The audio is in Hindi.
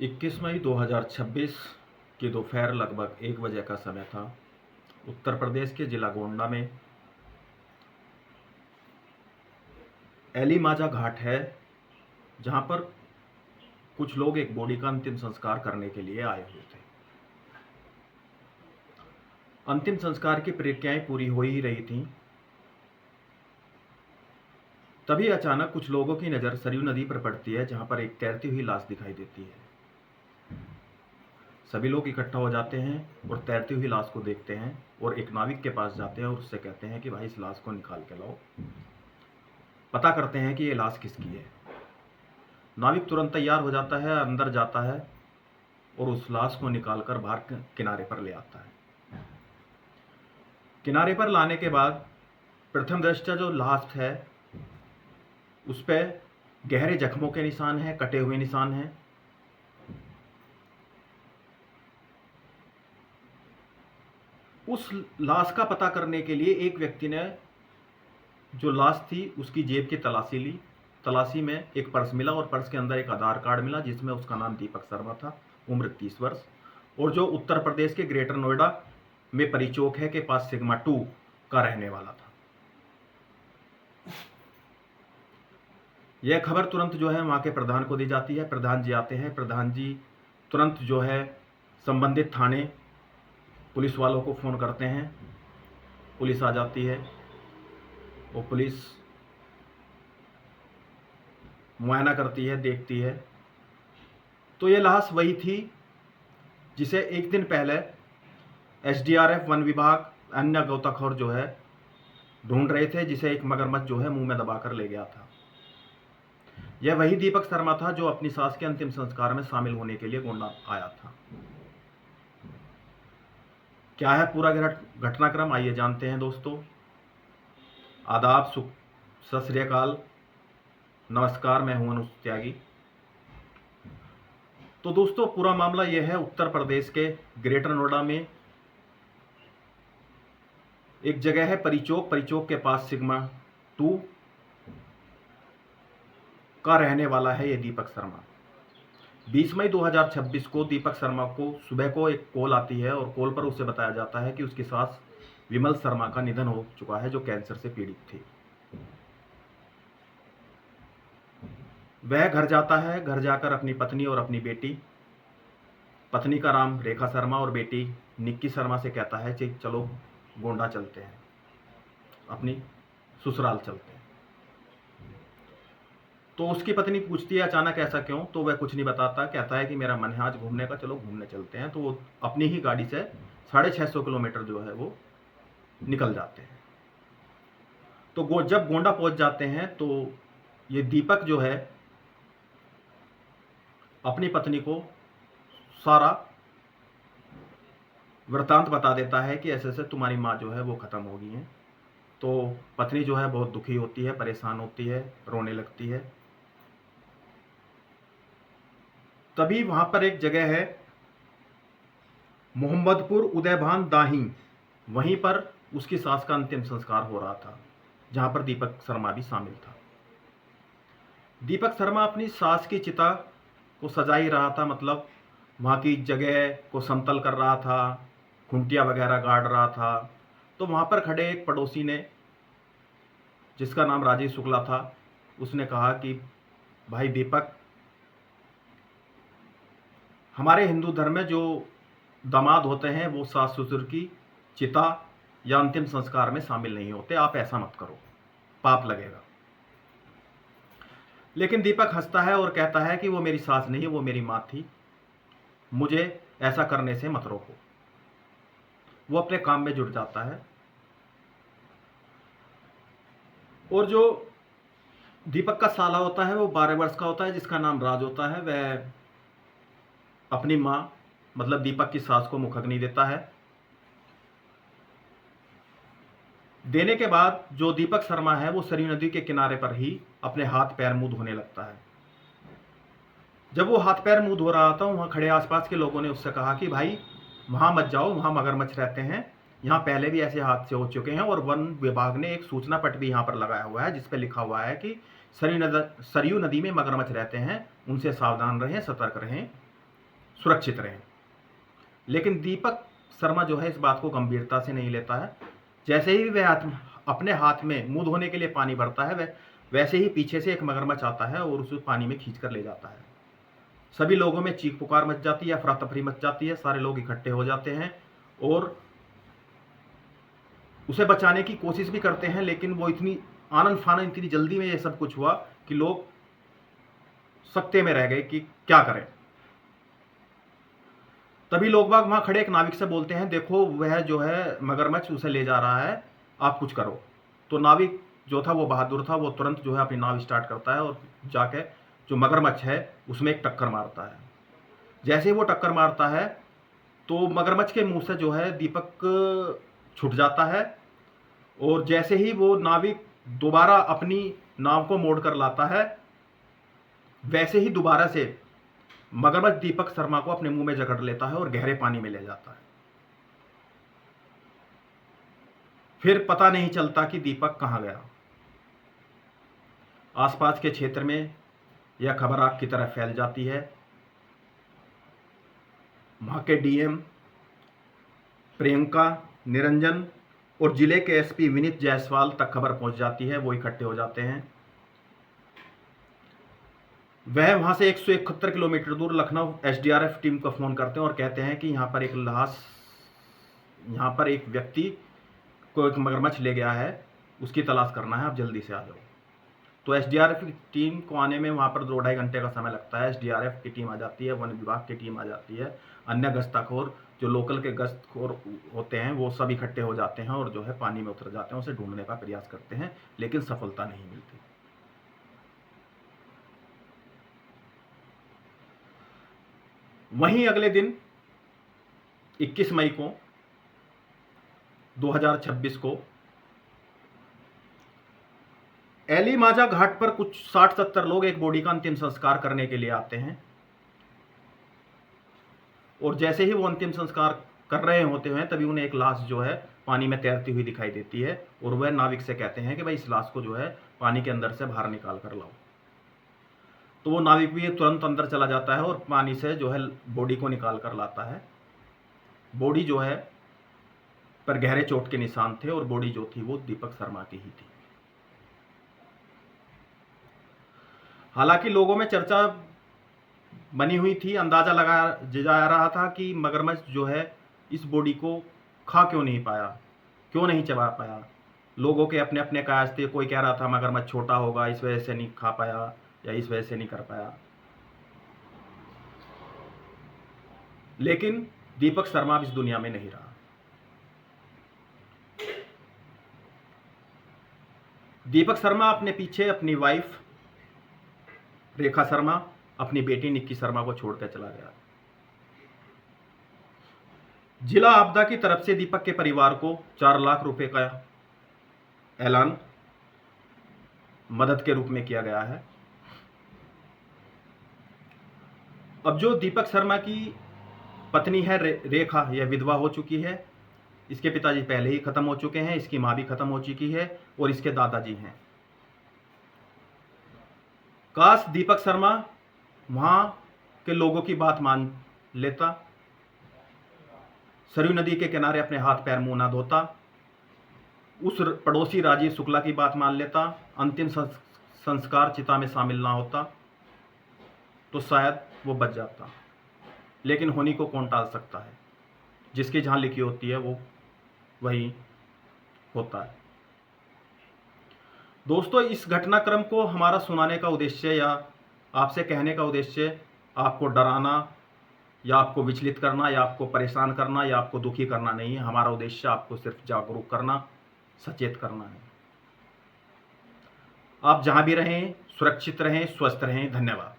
21 मई 2026 की दोपहर लगभग 1 बजे का समय था। उत्तर प्रदेश के जिला गोंडा में एली माजा घाट है, जहां पर कुछ लोग एक बॉडी का अंतिम संस्कार करने के लिए आए हुए थे। अंतिम संस्कार की प्रक्रियाएं पूरी हो ही रही थीं, तभी अचानक कुछ लोगों की नज़र सरयू नदी पर पड़ती है, जहां पर एक तैरती हुई लाश दिखाई देती है। सभी लोग इकट्ठा हो जाते हैं और तैरती हुई लाश को देखते हैं और एक नाविक के पास जाते हैं और उससे कहते हैं कि भाई इस लाश को निकाल के लाओ, पता करते हैं कि ये लाश किसकी है। नाविक तुरंत तैयार हो जाता है, अंदर जाता है और उस लाश को निकालकर बाहर किनारे पर ले आता है। किनारे पर लाने के बाद प्रथम दृष्टया जो लाश है उस पर गहरे जख्मों के निशान हैं, कटे हुए निशान हैं। उस लाश का पता करने के लिए एक व्यक्ति ने जो लाश थी उसकी जेब की तलाशी ली। तलाशी में एक पर्स मिला और पर्स के अंदर एक आधार कार्ड मिला जिसमें उसका नाम दीपक शर्मा था, उम्र 30 वर्ष, और जो उत्तर प्रदेश के ग्रेटर नोएडा में परिचोक है के पास सिग्मा 2 का रहने वाला था। यह खबर तुरंत जो है वहाँ के प्रधान को दी जाती है। प्रधान जी आते हैं। प्रधान जी तुरंत जो है संबंधित थाने पुलिस वालों को फ़ोन करते हैं। पुलिस आ जाती है और पुलिस मुआयना करती है, देखती है तो ये लाश वही थी जिसे एक दिन पहले एसडीआरएफ, वन विभाग, अन्य गोताखोर जो है ढूंढ रहे थे, जिसे एक मगरमच्छ जो है मुंह में दबाकर ले गया था। यह वही दीपक शर्मा था जो अपनी सास के अंतिम संस्कार में शामिल होने के लिए गोंडा आया था। क्या है पूरा घटनाक्रम, आइए जानते हैं दोस्तों। आदाब, सत श्री अकाल, नमस्कार, मैं हूं अनुज त्यागी। तो दोस्तों पूरा मामला यह है, उत्तर प्रदेश के ग्रेटर नोएडा में एक जगह है परिचोक के पास सिग्मा 2 का रहने वाला है ये दीपक शर्मा। 20 मई 2026 को दीपक शर्मा को सुबह को एक कॉल आती है और कॉल पर उसे बताया जाता है कि उसकी सास विमल शर्मा का निधन हो चुका है, जो कैंसर से पीड़ित थी। वह घर जाता है। घर जाकर अपनी पत्नी और अपनी बेटी, पत्नी का नाम रेखा शर्मा और बेटी निक्की शर्मा से कहता है कि चलो गोंडा चलते हैं, अपनी ससुराल चलते हैं। तो उसकी पत्नी पूछती है अचानक ऐसा क्यों, तो वह कुछ नहीं बताता, कहता है कि मेरा मन है आज घूमने का, चलो घूमने चलते हैं। तो वो अपनी ही गाड़ी से 650 किलोमीटर जो है वो निकल जाते हैं। तो जब गोंडा पहुंच जाते हैं तो ये दीपक जो है अपनी पत्नी को सारा वृतांत बता देता है कि ऐसे ऐसे तुम्हारी माँ जो है वो ख़त्म हो गई है। तो पत्नी जो है बहुत दुखी होती है, परेशान होती है, रोने लगती है। तभी वहां पर एक जगह है मोहम्मदपुर उदयभान दाही, वहीं पर उसकी सास का अंतिम संस्कार हो रहा था, जहां पर दीपक शर्मा भी शामिल था। दीपक शर्मा अपनी सास की चिता को सजा ही रहा था, मतलब वहां की जगह को समतल कर रहा था, खुंटिया वगैरह गाड़ रहा था। तो वहां पर खड़े एक पड़ोसी ने, जिसका नाम राजेश शुक्ला था, उसने कहा कि भाई दीपक, हमारे हिंदू धर्म में जो दामाद होते हैं वो सास ससुर की चिता या अंतिम संस्कार में शामिल नहीं होते, आप ऐसा मत करो, पाप लगेगा। लेकिन दीपक हंसता है और कहता है कि वो मेरी सास नहीं, वो मेरी माँ थी, मुझे ऐसा करने से मत रोको। वो अपने काम में जुट जाता है। और जो दीपक का साला होता है वो 12 वर्ष का होता है, जिसका नाम राज होता है। वह अपनी माँ मतलब दीपक की सास को मुखग्नि देता है। देने के बाद जो दीपक शर्मा है वो सरयू नदी के किनारे पर ही अपने हाथ पैर मुंह धोने लगता है। जब वो हाथ पैर मुंह धो रहा था, वहां खड़े आसपास के लोगों ने उससे कहा कि भाई वहां मत जाओ, वहां मगरमच्छ रहते हैं, यहाँ पहले भी ऐसे हादसे हो चुके हैं। और वन विभाग ने एक सूचना पट भी यहाँ पर लगाया हुआ है जिस पर लिखा हुआ है कि सरयू नदी में मगरमच्छ रहते हैं, उनसे सावधान रहें, सतर्क रहें। सुरक्षित रहें। लेकिन दीपक शर्मा जो है इस बात को गंभीरता से नहीं लेता है। जैसे ही वह अपने हाथ में मुंह धोने के लिए पानी भरता है, वह वैसे ही पीछे से एक मगरमच्छ आता है और उसे पानी में खींच कर ले जाता है। सभी लोगों में चीख पुकार मच जाती है, अफरा तफरी मच जाती है, सारे लोग इकट्ठे हो जाते हैं और उसे बचाने की कोशिश भी करते हैं। लेकिन वो इतनी आनन फानन, इतनी जल्दी में ये सब कुछ हुआ कि लोग सकते में रह गए कि क्या करें। तभी लोग बाग वहां खड़े एक नाविक से बोलते हैं, देखो वह जो है मगरमच्छ उसे ले जा रहा है, आप कुछ करो। तो नाविक जो था वो बहादुर था, वो तुरंत जो है अपनी नाव स्टार्ट करता है और जाके जो मगरमच्छ है उसमें एक टक्कर मारता है। जैसे ही वो टक्कर मारता है तो मगरमच्छ के मुंह से जो है दीपक छूट जाता है और जैसे ही वो नाविक दोबारा अपनी नाव को मोड़ कर लाता है, वैसे ही दोबारा से मगरमच्छ दीपक शर्मा को अपने मुंह में जकड़ लेता है और गहरे पानी में ले जाता है। फिर पता नहीं चलता कि दीपक कहां गया। आसपास के क्षेत्र में यह खबर आग की तरह फैल जाती है। वहां के डीएम प्रियंका, निरंजन और जिले के एसपी विनीत जायसवाल तक खबर पहुंच जाती है। वो इकट्ठे हो जाते हैं। वह वहां से 171 किलोमीटर दूर लखनऊ एसडीआरएफ टीम को फोन करते हैं और कहते हैं कि यहाँ पर एक व्यक्ति को एक मगरमच्छ ले गया है, उसकी तलाश करना है, आप जल्दी से आ जाओ। तो एसडीआरएफ की टीम को आने में वहाँ पर 2-2.5 घंटे का समय लगता है। एसडीआरएफ की टीम आ जाती है, वन विभाग की टीम आ जाती है, अन्य गश्तखोर जो लोकल के गश्तखोर होते हैं वो सब इकट्ठे हो जाते हैं और जो है पानी में उतर जाते हैं, उसे ढूंढने का प्रयास करते हैं, लेकिन सफलता नहीं मिलती। वहीं अगले दिन 21 मई को 2026 को एली माजा घाट पर कुछ 60-70 लोग एक बॉडी का अंतिम संस्कार करने के लिए आते हैं और जैसे ही वो अंतिम संस्कार कर रहे होते हैं तभी उन्हें एक लाश जो है पानी में तैरती हुई दिखाई देती है और वह नाविक से कहते हैं कि भाई इस लाश को जो है पानी के अंदर से बाहर निकाल कर लाओ। तो वो नाविक भी तुरंत अंदर चला जाता है और पानी से जो है बॉडी को निकाल कर लाता है। बॉडी जो है पर गहरे चोट के निशान थे और बॉडी जो थी वो दीपक शर्मा की ही थी। हालांकि लोगों में चर्चा बनी हुई थी, अंदाजा लगाया जा रहा था कि मगरमच्छ जो है इस बॉडी को खा क्यों नहीं पाया, क्यों नहीं चबा पाया। लोगों के अपने अपने कयास थे, कोई कह रहा था मगरमच्छ छोटा होगा इस वजह से नहीं खा पाया या इस वजह से नहीं कर पाया। लेकिन दीपक शर्मा अब इस दुनिया में नहीं रहा। दीपक शर्मा अपने पीछे अपनी वाइफ रेखा शर्मा, अपनी बेटी निक्की शर्मा को छोड़कर चला गया। जिला आपदा की तरफ से दीपक के परिवार को 4 लाख रुपए का ऐलान मदद के रूप में किया गया है। अब जो दीपक शर्मा की पत्नी है रेखा, यह विधवा हो चुकी है। इसके पिताजी पहले ही खत्म हो चुके हैं, इसकी मां भी खत्म हो चुकी है और इसके दादाजी हैं। काश दीपक शर्मा वहां के लोगों की बात मान लेता, सरयू नदी के किनारे अपने हाथ पैर मुंह ना धोता, उस पड़ोसी राजीव शुक्ला की बात मान लेता, अंतिम संस्कार चिता में शामिल ना होता, तो शायद वो बच जाता। लेकिन होनी को कौन टाल सकता है, जिसकी जहां लिखी होती है वो वही होता है। दोस्तों, इस घटनाक्रम को हमारा सुनाने का उद्देश्य या आपसे कहने का उद्देश्य आपको डराना या आपको विचलित करना या आपको परेशान करना या आपको दुखी करना नहीं है। हमारा उद्देश्य आपको सिर्फ जागरूक करना, सचेत करना है। आप जहां भी रहें सुरक्षित रहें, स्वस्थ रहें। धन्यवाद।